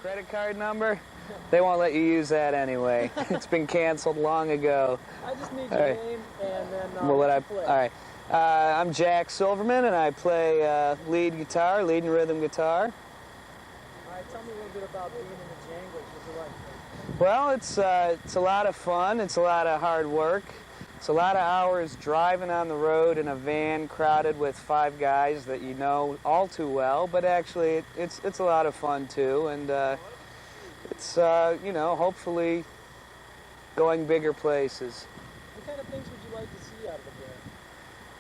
credit card number? They won't let you use that anyway. It's been canceled long ago. I just need your name and then well, what I play. All right. I'm Jack Silverman, and I play lead and rhythm guitar. All right, tell me a little bit about being in the Janglers. What's it like? Well, it's a lot of fun. It's a lot of hard work. It's a lot of hours driving on the road in a van crowded with 5 guys that you know all too well. But actually, it's a lot of fun too, and it's you know, hopefully going bigger places. What kind of things would you like to see out of the band?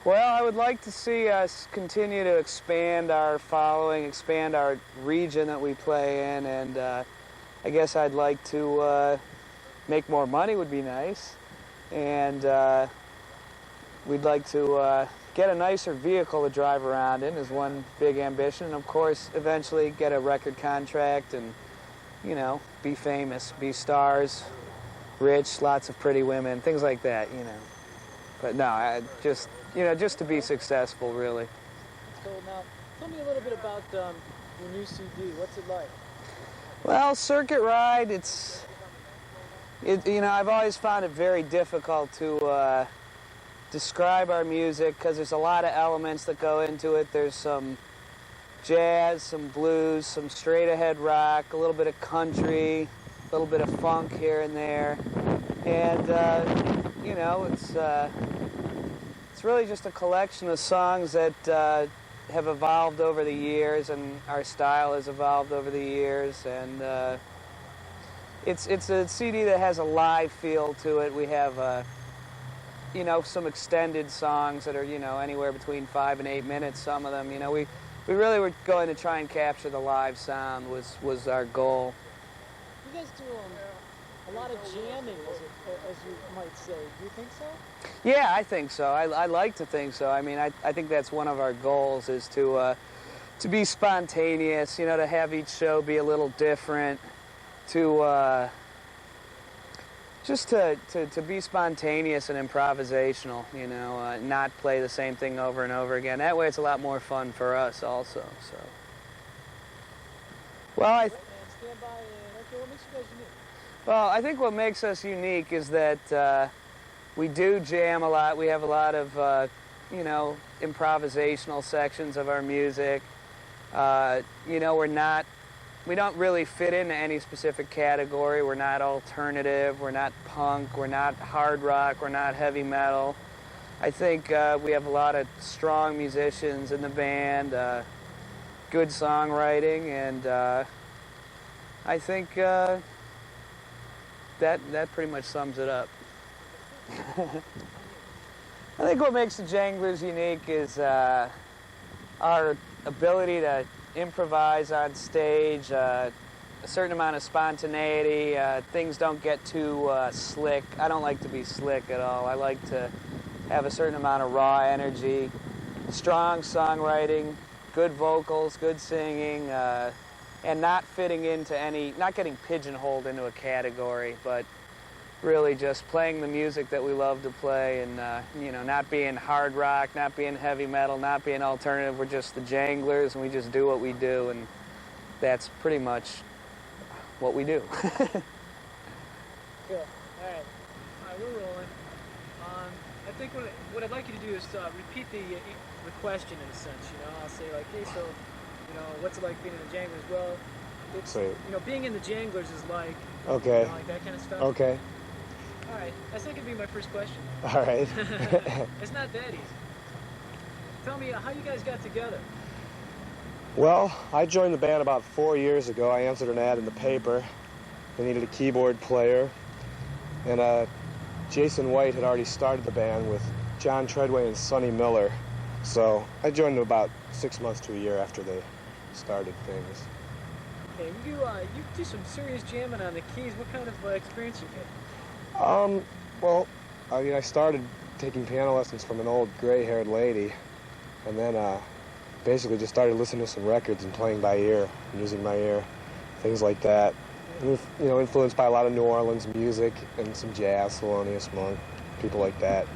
Well, I would like to see us continue to expand our following, expand our region that we play in, and I guess I'd like to make more money would be nice. And we'd like to get a nicer vehicle to drive around in is one big ambition. And of course, eventually get a record contract and, you know, be famous, be stars, rich, lots of pretty women, things like that, you know. But no, just, you know, just to be successful, really. So now, tell me a little bit about your new CD. What's it like? Well, Circuit Ride, you know, I've always found it very difficult to describe our music because there's a lot of elements that go into it. There's some jazz, some blues, some straight-ahead rock, a little bit of country, a little bit of funk here and there. And, you know, it's really just a collection of songs that have evolved over the years, and our style has evolved over the years. And it's a CD that has a live feel to it. We have, you know, some extended songs that are, you know, anywhere between 5 and 8 minutes, some of them. You know, we really were going to try and capture the live sound was our goal. You guys do a lot of jamming, as you might say. Do you think so? Yeah, I think so. I like to think so. I mean, I think that's one of our goals is to be spontaneous, you know, to have each show be a little different, to just to be spontaneous and improvisational, you know, not play the same thing over and over again. That way it's a lot more fun for us also. So, well, And stand by and, okay, what makes you guys unique? Well, I think what makes us unique is that we do jam a lot. We have a lot of, you know, improvisational sections of our music. You know, we don't really fit into any specific category. We're not alternative, we're not punk, we're not hard rock, we're not heavy metal. I think we have a lot of strong musicians in the band, good songwriting, and I think that pretty much sums it up. I think what makes the Janglers unique is our ability to improvise on stage, a certain amount of spontaneity. Things don't get too slick. I don't like to be slick at all. I like to have a certain amount of raw energy, strong songwriting, good vocals, good singing, and not fitting into not getting pigeonholed into a category, but really just playing the music that we love to play, and you know, not being hard rock, not being heavy metal, not being alternative. We're just the Janglers, and we just do what we do, and that's pretty much what we do. Cool. All right, we're rolling. I think what I'd like you to do is repeat the question in a sense. You know, I'll say like, hey, so, you know, what's it like being in the Janglers? Well, it's, you know, being in the Janglers is like, okay, you know, like that kind of stuff. Okay. All right, that's not going to be my first question. All right. It's not that easy. Tell me how you guys got together. Well, I joined the band about 4 years ago. I answered an ad in the paper. They needed a keyboard player. And Jason White had already started the band with John Treadway and Sonny Miller. So I joined them about 6 months to a year after they started things. Okay, you do some serious jamming on the keys. What kind of experience you get? Well, I mean, I started taking piano lessons from an old gray-haired lady, and then basically just started listening to some records and playing by ear, and using my ear, things like that. And, you know, influenced by a lot of New Orleans music and some jazz, Thelonious Monk, people like that.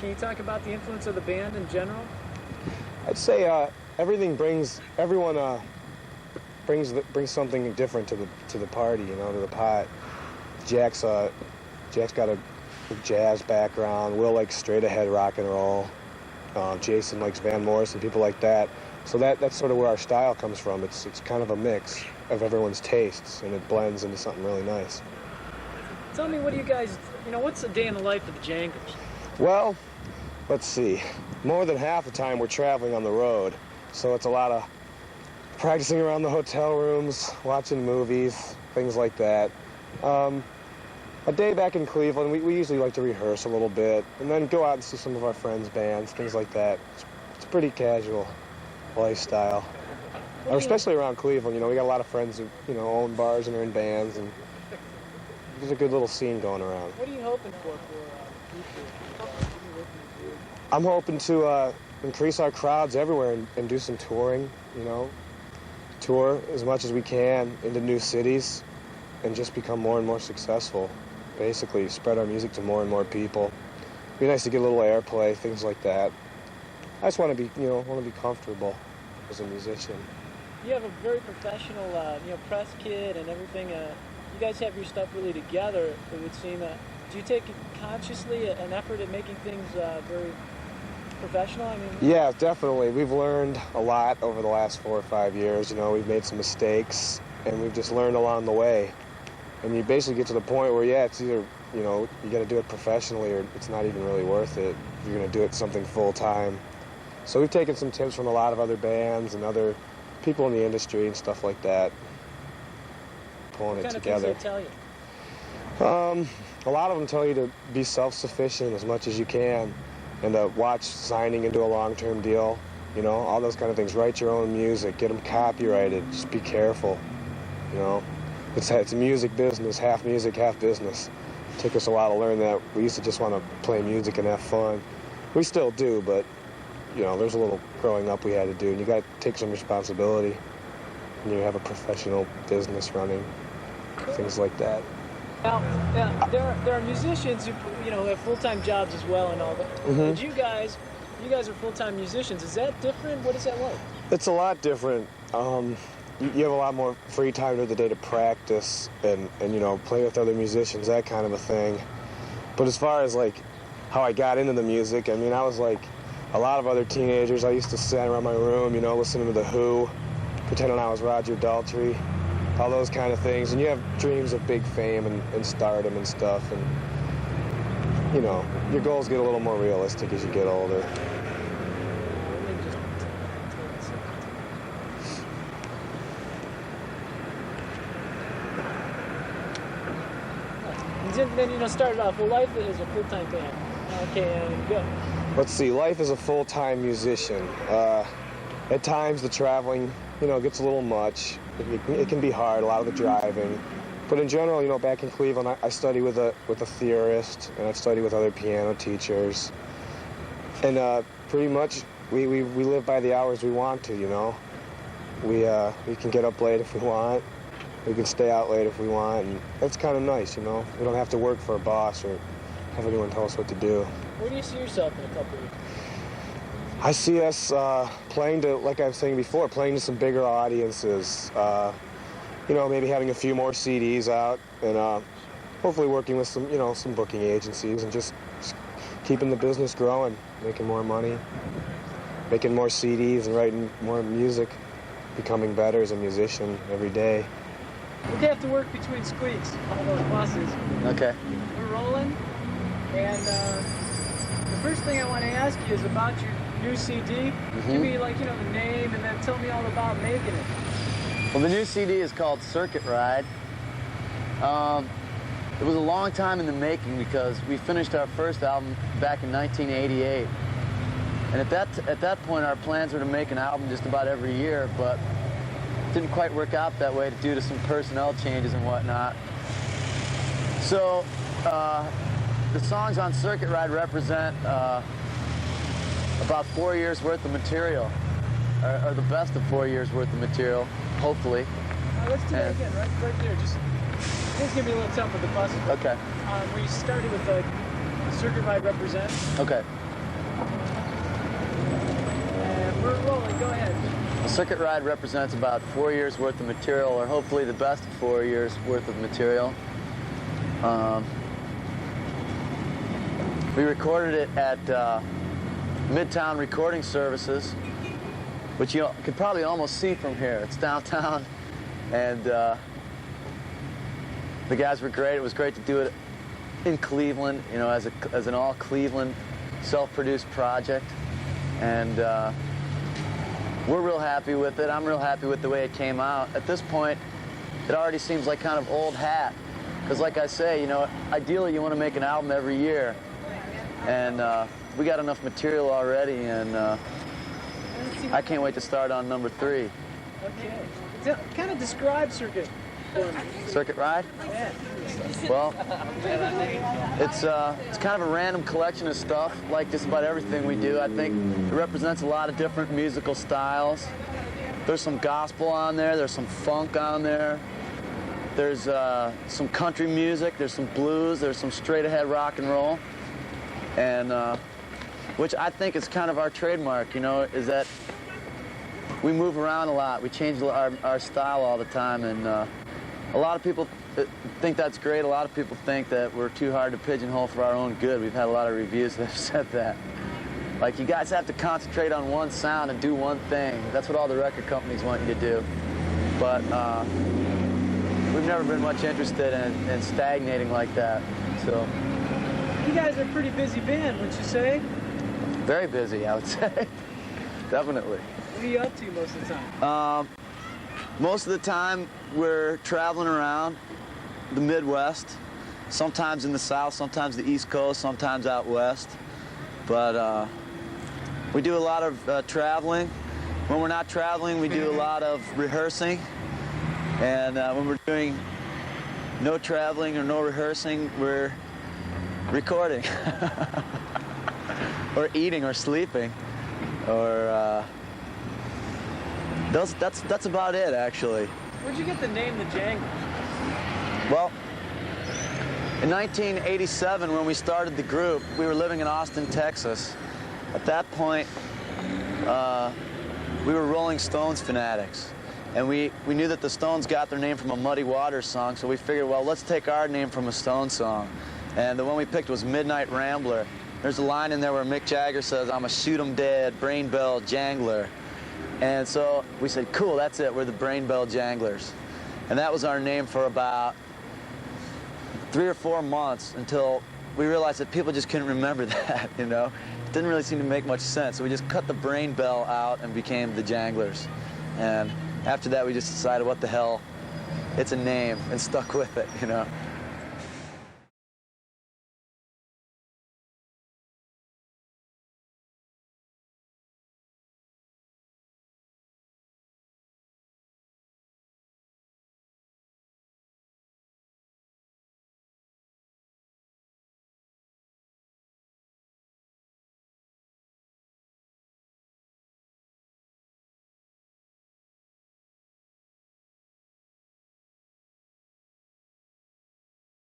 Can you talk about the influence of the band in general? I'd say everything brings everyone brings something different to the party, you know, to the pot. Jack's got a jazz background. Will likes straight ahead rock and roll. Jason likes Van Morrison, people like that. So that's sort of where our style comes from. It's kind of a mix of everyone's tastes, and it blends into something really nice. Tell me, what do you guys, you know, what's a day in the life of the Janglers? Well, let's see. More than half the time we're traveling on the road, so it's a lot of practicing around the hotel rooms, watching movies, things like that. A day back in Cleveland, we usually like to rehearse a little bit, and then go out and see some of our friends' bands, things like that. It's a pretty casual lifestyle. Especially around Cleveland, you know, we got a lot of friends who, you know, own bars and are in bands, and there's a good little scene going around. What are you hoping for future? I'm hoping to increase our crowds everywhere and do some touring, you know, tour as much as we can into new cities and just become more and more successful. Basically, spread our music to more and more people. It'd be nice to get a little airplay, things like that. I just want to be, you know, comfortable as a musician. You have a very professional, you know, press kit and everything. You guys have your stuff really together, it would seem. Do you take consciously an effort at making things very professional? I mean, yeah, definitely. We've learned a lot over the last 4 or 5 years. You know, we've made some mistakes, and we've just learned along the way. And you basically get to the point where, yeah, it's either, you know, you got to do it professionally or it's not even really worth it if you're going to do it something full-time. So we've taken some tips from a lot of other bands and other people in the industry and stuff like that, pulling it together. What kind of things they tell you? A lot of them tell you to be self-sufficient as much as you can and to watch signing into a long-term deal, you know, all those kind of things. Write your own music, get them copyrighted, just be careful, you know. It's a music business, half music, half business. It took us a while to learn that. We used to just want to play music and have fun. We still do, but, you know, there's a little growing up we had to do, and you got to take some responsibility when you have a professional business running, things like that. Now, there are musicians who, you know, have full-time jobs as well and all that. Mm-hmm. But you guys are full-time musicians. Is that different? What is that like? It's a lot different. You have a lot more free time during the day to practice and you know, play with other musicians, that kind of a thing. But as far as like how I got into the music, I mean, I was like a lot of other teenagers. I used to sit around my room, you know, listening to The Who, pretending I was Roger Daltrey, all those kind of things. And you have dreams of big fame and stardom and stuff. And, you know, your goals get a little more realistic as you get older. Then, you know, started off, well, life is a full-time thing. Okay, and go. Let's see, life as a full-time musician. At times the traveling, you know, gets a little much. It can be hard, a lot of the driving. But in general, you know, back in Cleveland, I study with a theorist, and I've studied with other piano teachers. And pretty much, we live by the hours we want to, you know. We can get up late if we want. We can stay out late if we want, and that's kind of nice, you know. We don't have to work for a boss or have anyone tell us what to do. Where do you see yourself in a couple of years? I see us playing to, like I was saying before, playing to some bigger audiences. You know, maybe having a few more CDs out, and hopefully working with some, you know, some booking agencies, and just keeping the business growing, making more money, making more CDs, and writing more music, becoming better as a musician every day. We have to work between squeaks, all those buses. Okay. We're rolling, and the first thing I want to ask you is about your new CD. Mm-hmm. Give me, like, you know, the name, and then tell me all about making it. Well, the new CD is called Circuit Ride. It was a long time in the making because we finished our first album back in 1988. And at that point, our plans were to make an album just about every year, but didn't quite work out that way due to some personnel changes and whatnot. So the songs on Circuit Ride represent about 4 years worth of material, or the best of 4 years worth of material, hopefully. Let's do that again, right there. Just give me a little tempo with the buses. Okay. Where you started with like Circuit Ride represents. Okay. And we're rolling. Go ahead. A circuit ride represents about 4 years worth of material, or hopefully the best 4 years worth of material. We recorded it at Midtown Recording Services, which you could probably almost see from here. It's downtown, and the guys were great. It was great to do it in Cleveland, you know, as an all Cleveland self-produced project, and we're real happy with it. I'm real happy with the way it came out. At this point, it already seems like kind of old hat, because like I say, you know, ideally you want to make an album every year, and we got enough material already, and I can't wait to start on number 3. Okay. So, kind of describe Circuit for me. Circuit Ride? Yeah. Well, it's kind of a random collection of stuff, like just about everything we do. I think it represents a lot of different musical styles. There's some gospel on there, there's some funk on there, there's some country music, there's some blues, there's some straight-ahead rock and roll, and which I think is kind of our trademark, you know, is that we move around a lot, we change our style all the time, and a lot of people think that's great. A lot of people think that we're too hard to pigeonhole for our own good. We've had a lot of reviews that have said that. Like, you guys have to concentrate on one sound and do one thing. That's what all the record companies want you to do. But we've never been much interested in stagnating like that, so. You guys are a pretty busy band, wouldn't you say? Very busy, I would say. Definitely. What are you up to most of the time? Most of the time, we're traveling around the Midwest, sometimes in the South, sometimes the East Coast, sometimes out West. But we do a lot of traveling. When we're not traveling, we do a lot of rehearsing. And when we're doing no traveling or no rehearsing, we're recording. Or eating or sleeping. Or that's about it, actually. Where'd you get the name the Janglers? Well, in 1987, when we started the group, we were living in Austin, Texas. At that point, we were Rolling Stones fanatics. And we knew that the Stones got their name from a Muddy Waters song, so we figured, well, let's take our name from a Stones song. And the one we picked was Midnight Rambler. There's a line in there where Mick Jagger says, "I'm a shoot 'em dead, brain bell jangler." And so we said, cool, that's it, we're the Brain Bell Janglers. And that was our name for about 3 or 4 months until we realized that people just couldn't remember that, you know? It didn't really seem to make much sense, so we just cut the Brain Bell out and became the Janglers. And after that, we just decided, what the hell, it's a name, and stuck with it, you know?